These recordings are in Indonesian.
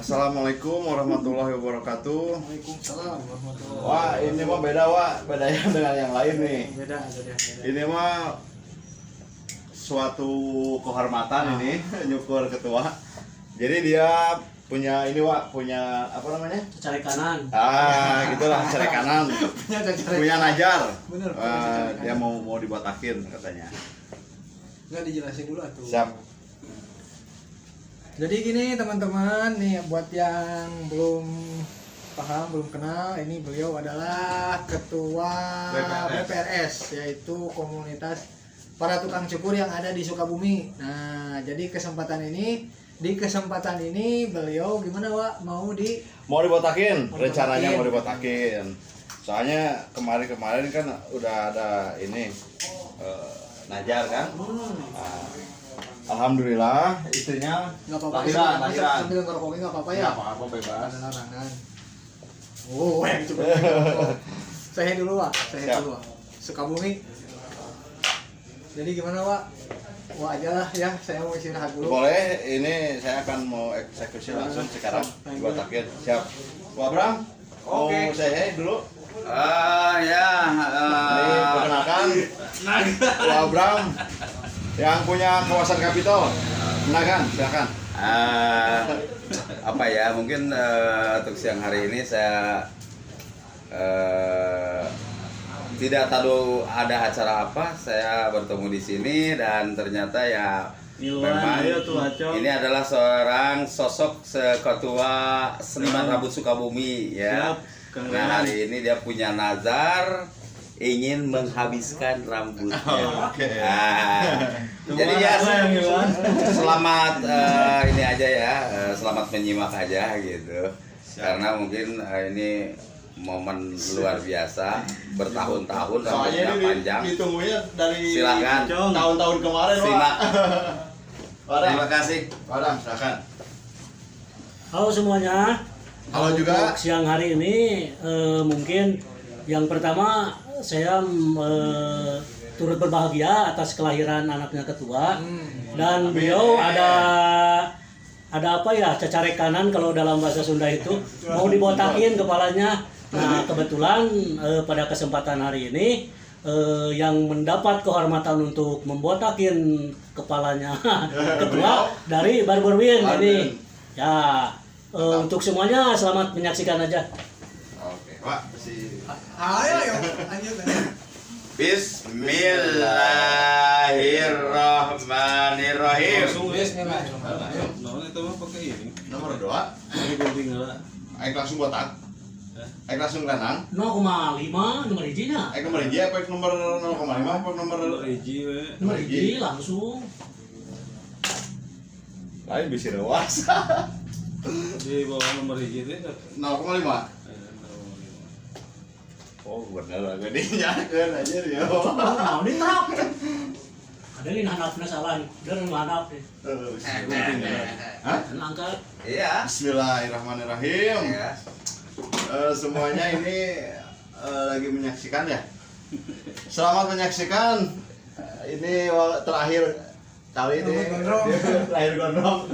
Assalamualaikum warahmatullahi wabarakatuh. Waalaikumsalam warahmatullahi wabarakatuh. Wah, ini mah beda, Wak. Bedanya dengan yang lain nih. Beda. Ini mah suatu kehormatan ini nyukur ketua. Jadi dia punya ini, Wak, punya apa namanya? Cari kanan. Gitulah, cari kanan. Punya najar. Bener. Dia mau dibotakin katanya. Enggak dijelasin dulu atuh. Siap. Jadi gini teman-teman, nih buat yang belum paham, belum kenal, ini beliau adalah ketua BPRS, yaitu komunitas para tukang cukur yang ada di Sukabumi. Nah, jadi di kesempatan ini beliau gimana, Wak? Mau dibotakin, Mau rencananya dibotakin. mau dibotakin. Soalnya kemarin kan udah ada ini najar kan. Alhamdulillah istrinya nggak apa-apa, lahiran. sambil ngerokoknya nggak apa-apa ya. Nggak apa-apa, bebas. Ada larangan. Oh, yang cukup. Saya dulu, Wak. Sukabumi. Jadi gimana, Wak? Wah aja lah ya, saya mau istirahat dulu. Boleh, ini saya akan mau eksekusi langsung sekarang dibotakin. Siap. Wah, Bram. Oke. Mau saya dulu. Ya. Ini perkenalkan. Wah, Bram. Yang punya kawasan Kapitol. Silakan. Apa ya? Mungkin untuk siang hari ini saya tidak tahu ada acara apa. Saya bertemu di sini dan ternyata ya memang ini adalah seorang sosok ketua seniman rambut Sukabumi ya. Nah, hari ini dia punya nazar ingin menghabiskan rambutnya. Jadi ya selamat ini aja ya, selamat menyimak aja gitu. Karena mungkin ini momen luar biasa, bertahun-tahun rambutnya panjang. Ditunggunya dari Silakan. tahun-tahun kemarin, Pak. Simak. Terima kasih. Padam, silakan. Halo semuanya. Halo juga. Untuk siang hari ini mungkin yang pertama saya turut berbahagia atas kelahiran anaknya ketua dan beliau ada apa ya, cacare kanan kalau dalam bahasa Sunda itu mau dibotakin kepalanya Nah, kebetulan pada kesempatan hari ini yang mendapat kehormatan untuk membotakin kepalanya ketua dari Barber Win ini. Ya, untuk semuanya selamat menyaksikan aja. Oke, Pak. Si Ayo, lanjut. Bismillahirrahmanirrahim. Bismillahirrahmanirrahim. Nah, itu mah pakai ini. nomor 2. Ini gunting lah. Aik langsung botak. Aik langsung renang. 0,5 nomor izinnya. Aik nomor hiji apa aik nomor 0,5 apa nomor Hiji we. Nomor hiji langsung. lain bisa lewas. Di bawah nomor hiji teh. 0,5. Oh, bener lah gadinya kan aja dia. Mau diterap. Ada yang handapnya salah nih. Dia handap nih. Hah? Angkat. Iya. Bismillahirrahmanirrahim. Iya. Semuanya ini lagi menyaksikan ya. Selamat menyaksikan. Ini terakhir kali ini. Gondrong. Terakhir gondrong.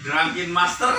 Drunken Master.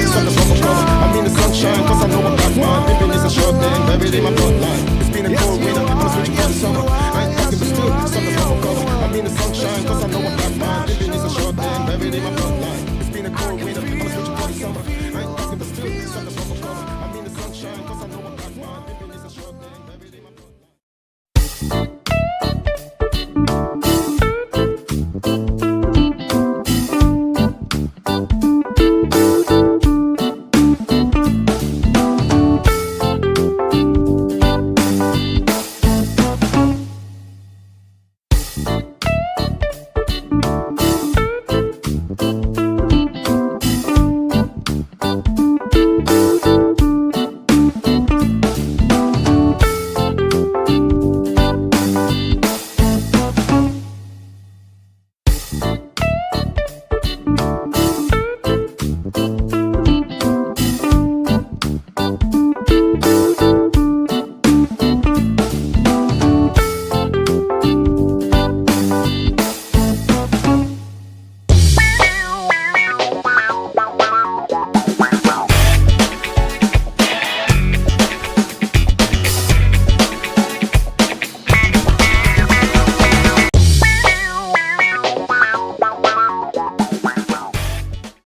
Suckers overcome. I mean the sunshine, cause I know I got mine. Living is a short thing, baby, they my blood.